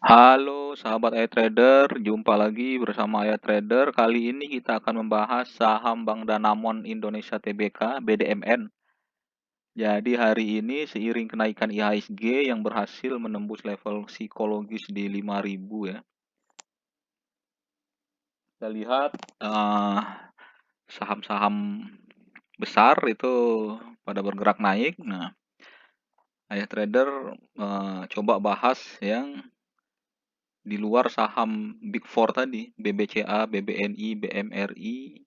Halo sahabat iTrader, jumpa lagi bersama iTrader. Kali ini kita akan membahas saham Bank Danamon Indonesia Tbk (BDMN). Jadi hari ini seiring kenaikan IHSG yang berhasil menembus level psikologis di 5.000 ya. Kita lihat saham-saham besar itu pada bergerak naik. Nah, iTrader coba bahas yang di luar saham Big Four tadi, BBCA, BBNI, BMRI,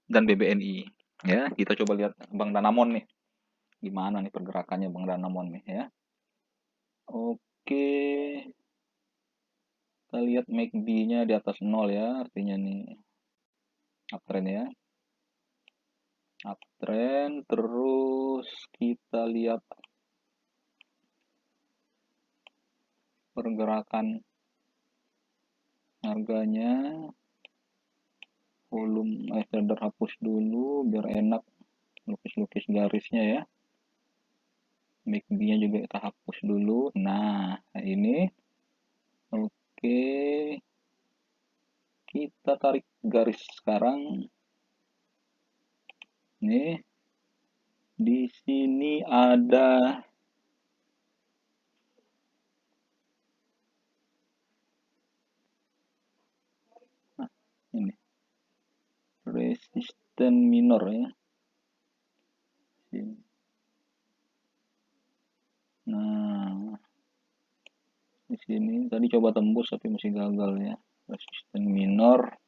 dan BBNI. Ya, kita coba lihat Bank Danamon nih. Gimana nih pergerakannya Bank Danamon nih ya. Oke, kita lihat MACD-nya di atas 0 ya, artinya nih uptrend ya. Uptrend, terus kita lihat pergerakan harganya. Volume trader hapus dulu biar enak lukis-lukis garisnya ya. MACD-nya juga kita hapus dulu. Nah, ini oke. Kita tarik garis sekarang. Nih, di sini ada ini resisten minor ya. Nah, di sini tadi coba tembus tapi masih gagal ya. Resisten minor.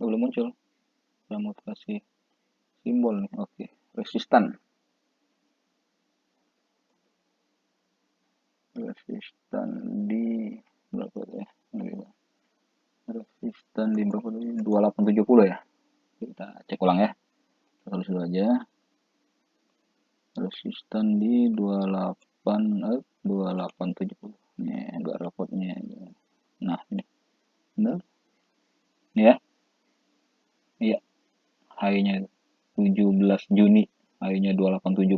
Belum muncul. Saya mau kasih simbol nih. Oke, resisten. Resisten di berapa ya? Resisten di berapa tadi? 2870 ya. Kita cek ulang ya. Terus dulu aja. Resisten di 2870. Ini agak rapotnya. Nah, ini. Benar? Ya. Iya. High-nya 17 Juni. High-nya 2870.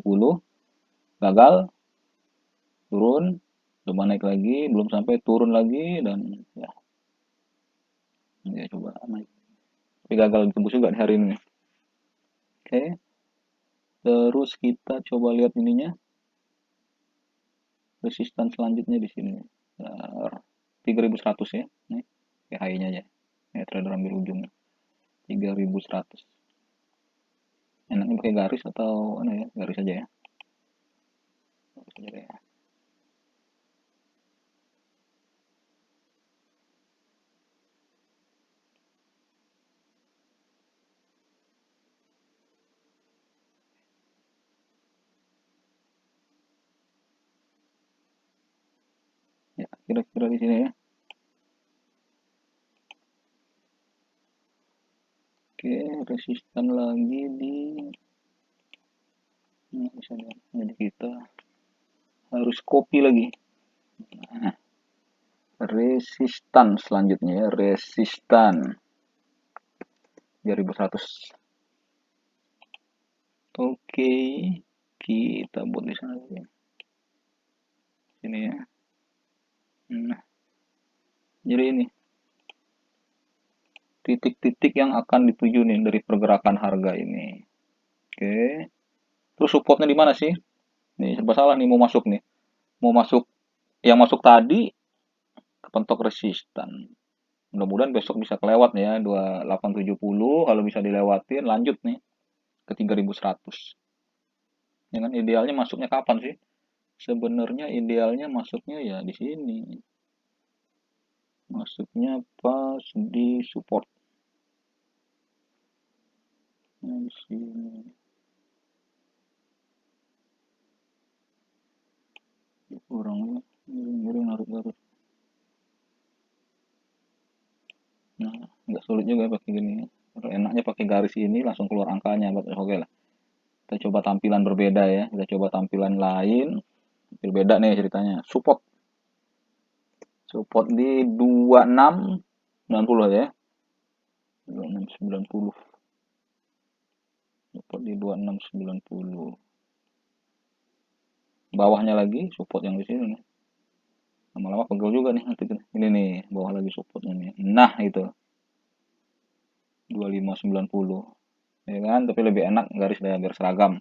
Gagal. Turun. Coba naik lagi. Belum sampai turun lagi. Dan ya. Ya coba naik. Tapi gagal ditembus juga di hari ini. Oke. Terus kita coba lihat ininya. Resisten selanjutnya di sini. 3100 ya. Nih, kayak high-nya aja. Ya, trader ambil ujungnya. 3100. Enaknya pakai garis atau mana ya? Garis aja ya. Garis aja ya. Ya, kira-kira di sini ya. Oke, resisten lagi di ini misalnya. Jadi kita harus copy lagi. Nah, resistan selanjutnya ya, resistan 3100. Oke, kita buat di sana sini ya. Nah, jadi ini titik-titik yang akan dituju nih dari pergerakan harga ini. Oke. Terus supportnya di mana sih? Nih, serba salah nih mau masuk nih. Mau masuk yang masuk tadi kepentok resistan. Mudah-mudahan besok bisa kelewat ya 2870, kalau bisa dilewatin lanjut nih ke 3100. Ya kan idealnya masuknya kapan sih? Sebenarnya idealnya masuknya ya di sini. Masuknya pas di support. Nah, di sini. Kurang miring harus. Nah, nggak sulit juga pakai gini. Enaknya pakai garis ini langsung keluar angkanya. Oke lah. Kita coba tampilan berbeda ya. Kita coba tampilan lain. Berbeda nih ceritanya. Support Support di 2690 ya. 2690. Support di 2690. Bawahnya lagi support yang di sini nih. Lama-lama pegel juga nih nanti. Ini nih, bawah lagi supportnya nih. Nah, itu. 2590. Ya kan? Tapi lebih enak garis daya biar seragam.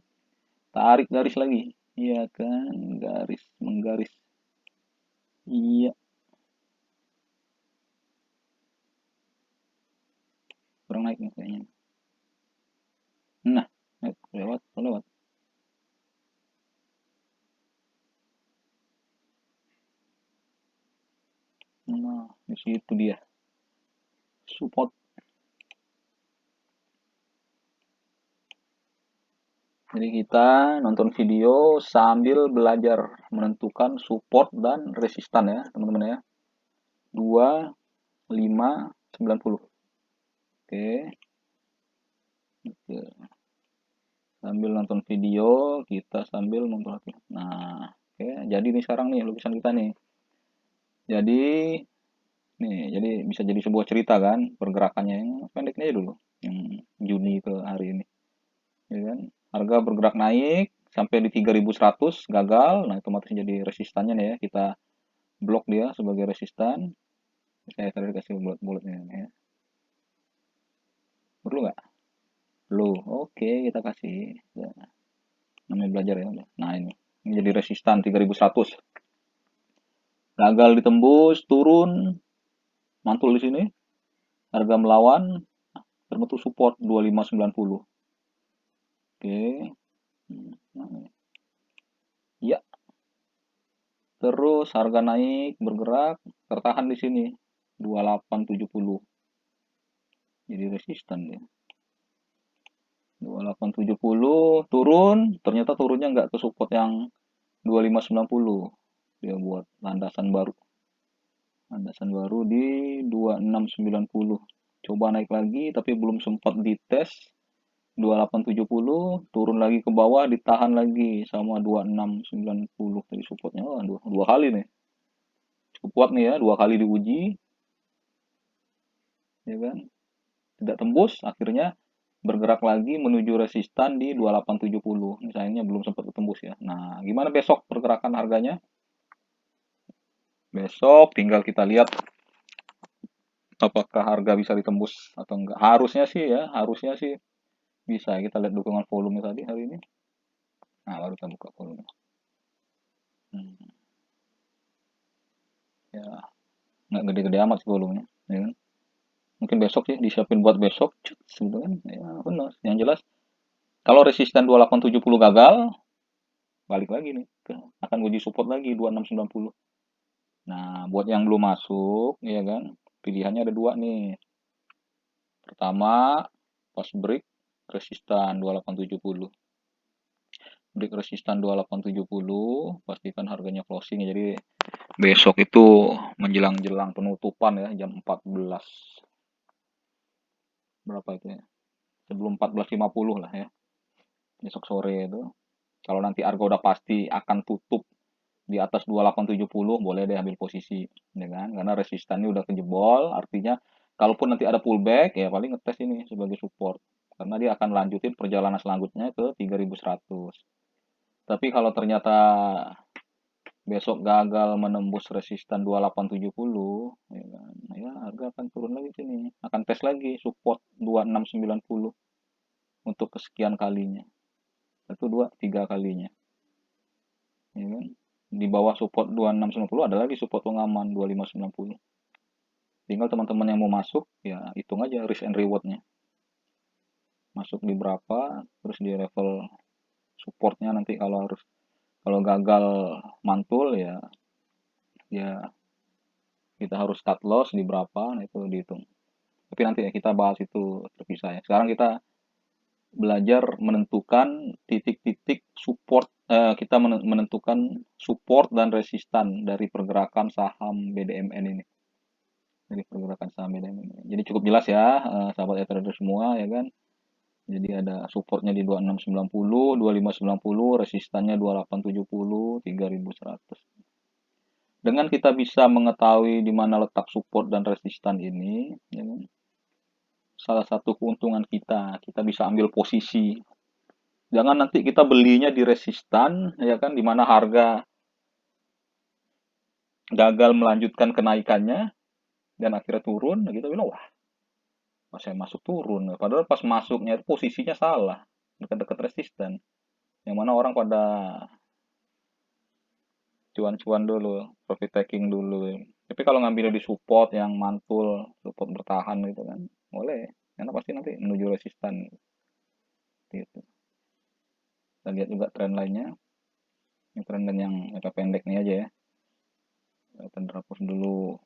Tarik garis lagi. Iya kan? Garis, menggaris. Iya. Kurang naik nih kayaknya. Nah, lewat, lewat. Nah, di situ dia. Support. Jadi kita nonton video sambil belajar menentukan support dan resistan ya, teman-teman ya. 2590. Oke. Oke. Sambil nonton video, kita sambil nonton lagi. Nah, oke, jadi nih sekarang nih lukisan kita nih. Jadi jadi bisa jadi sebuah cerita kan pergerakannya yang pendeknya aja dulu. Yang Juni ke hari ini. Ya kan? Harga bergerak naik sampai di 3100 gagal. Nah, otomatis jadi resistannya nih ya. Kita blok dia sebagai resistan. Saya tadi kasih bulat-bulatnya ya. Perlu nggak? Perlu. Oke, kita kasih. Ya, namanya belajar ya. Nah, ini jadi resistan 3100. Gagal ditembus, turun, mantul di sini. Harga melawan, terbentuk support 2590. Oke. Nah, ya, terus harga naik, bergerak, tertahan di sini 2870. Jadi resistan ya. 2870 turun, ternyata turunnya nggak ke support yang 2590. Dia buat landasan baru. Landasan baru di 2690. Coba naik lagi tapi belum sempat dites. 2870 turun lagi ke bawah, ditahan lagi sama 2690 tadi supportnya. Oh, dua kali nih. Cukup kuat nih ya, dua kali diuji, ya kan? Tidak tembus, akhirnya bergerak lagi menuju resistan di 2870. Misalnya belum sempat tembus ya. Nah, gimana besok pergerakan harganya? Besok tinggal kita lihat apakah harga bisa ditembus atau enggak. Harusnya sih bisa. Kita lihat dukungan volume tadi hari ini. Nah, baru kita buka volume. Hmm, ya, nggak gede-gede amat sih volumenya. Ya kan? Mungkin besok sih disiapin buat besok. Gitu kan. Ya, benar. Yang jelas, kalau resisten 2870 gagal, balik lagi nih. Akan uji support lagi 2690. Nah, buat yang belum masuk, ya kan, pilihannya ada dua nih. Pertama, pas break, resistan 2870. Break resistan 2870, pastikan harganya closing ya. Jadi besok itu menjelang-jelang penutupan ya, jam 14. Berapa itu ya? Sebelum 14.50 lah ya. Besok sore itu. Kalau nanti harga udah pasti akan tutup di atas 2870, boleh deh ambil posisi, ya kan? Karena resistannya udah kejebol, artinya kalaupun nanti ada pullback ya paling ngetes ini sebagai support. Karena dia akan lanjutin perjalanan selanjutnya ke 3100. Tapi kalau ternyata besok gagal menembus resistan 2870, ya kan? Ya harga akan turun lagi sini. Akan tes lagi support 2690 untuk kesekian kalinya. Satu, dua, tiga kalinya. Ya kan? Di bawah support 2690 ada lagi support pengaman 2590. Tinggal teman-teman yang mau masuk ya hitung aja risk and rewardnya, masuk di berapa, terus di level supportnya nanti kalau gagal mantul ya kita harus cut loss di berapa, nah itu dihitung. Tapi nanti ya kita bahas itu terpisah ya. Sekarang kita belajar menentukan titik-titik support, kita menentukan support dan resistan dari pergerakan saham BDMN ini. Dari pergerakan saham BDMN ini. Jadi cukup jelas ya, sahabat trader semua ya kan. Jadi ada supportnya di 2690, 2590, resistannya 2870, 3100. Dengan kita bisa mengetahui di mana letak support dan resistan ini, ya kan, salah satu keuntungan kita, kita bisa ambil posisi. Jangan nanti kita belinya di resistan, ya kan, di mana harga gagal melanjutkan kenaikannya dan akhirnya turun, nah kita bilang, wah, pas saya masuk turun. Padahal pas masuknya itu posisinya salah, dekat-dekat resistan. Yang mana orang pada cuan-cuan dulu, profit taking dulu. Tapi kalau ngambilnya di support yang mantul, support bertahan gitu kan, boleh. Karena pasti nanti menuju resistan gitu. Kita lihat juga tren lainnya. Ini tren yang jangka pendek nih aja ya. Kita terhapus dulu.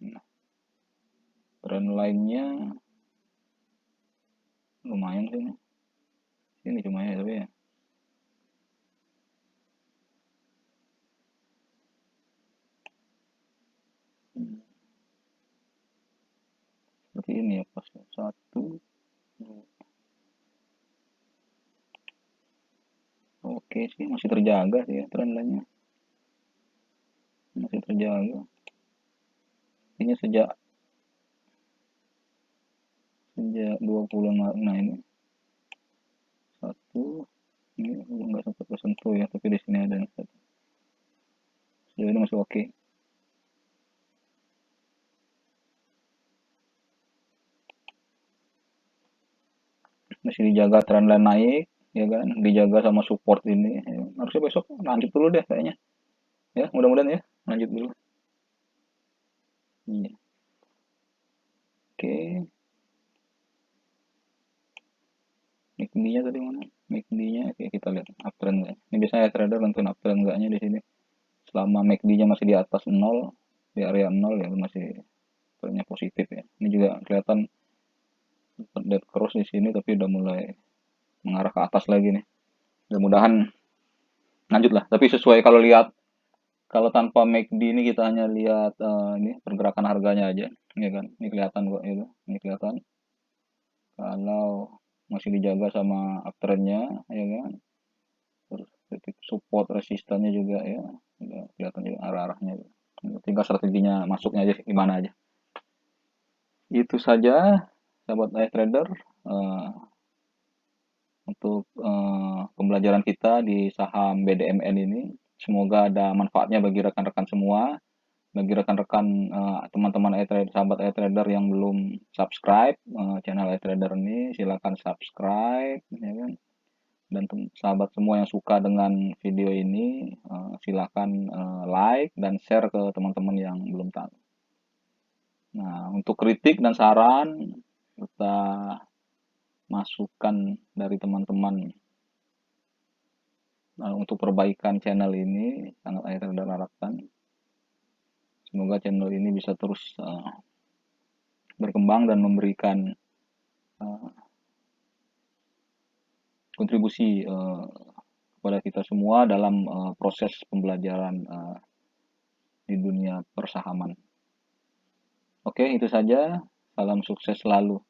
Nah, tren lainnya lumayan sih ini. Ini cuma ya tapi ya. Seperti ini ya pas satu. Oke sih masih terjaga sih ya tren lainnya. Masih terjaga. Ini sejak sejak 20 Maret. Nah ini satu, ini nggak sempat tersentuh ya, tapi di sini ada yang satu. Sejauh ini masih oke. Masih dijaga tren line naik, ya kan? Dijaga sama support ini. Ya. Harusnya besok lanjut dulu deh kayaknya. Ya, mudah-mudahan ya lanjut dulu. Iya. Oke, MACD-nya tadi mana? MACD-nya oke, kita lihat uptrend ya. Ini biasanya trader nentuin uptrend enggaknya di sini. Selama MACD-nya masih di atas 0, di area 0 ya masih trendnya positif ya. Ini juga kelihatan dead cross di sini tapi udah mulai mengarah ke atas lagi nih. Mudah-mudahan lanjut lah. Tapi sesuai kalau lihat kalau tanpa MACD ini kita hanya lihat ini pergerakan harganya aja, ya kan? Ini kelihatan kok itu. Ini kelihatan kalau masih dijaga sama uptrendnya, ya kan? Terus titik support resistannya juga ya, udah kelihatan juga arah-arahnya. Tinggal strateginya masuknya aja gimana aja. Itu saja, sahabat trader, eh, untuk pembelajaran kita di saham BDMN ini. Semoga ada manfaatnya bagi rekan-rekan semua, bagi rekan-rekan teman-teman e-trader, sahabat e-trader yang belum subscribe channel e-trader ini, silakan subscribe, ya kan? Dan sahabat semua yang suka dengan video ini, silakan like dan share ke teman-teman yang belum tahu. Nah, untuk kritik dan saran serta masukan dari teman-teman untuk perbaikan channel ini sangat saya harapkan. Semoga channel ini bisa terus berkembang dan memberikan kontribusi kepada kita semua dalam proses pembelajaran di dunia persahaman. Oke, itu saja. Salam sukses selalu.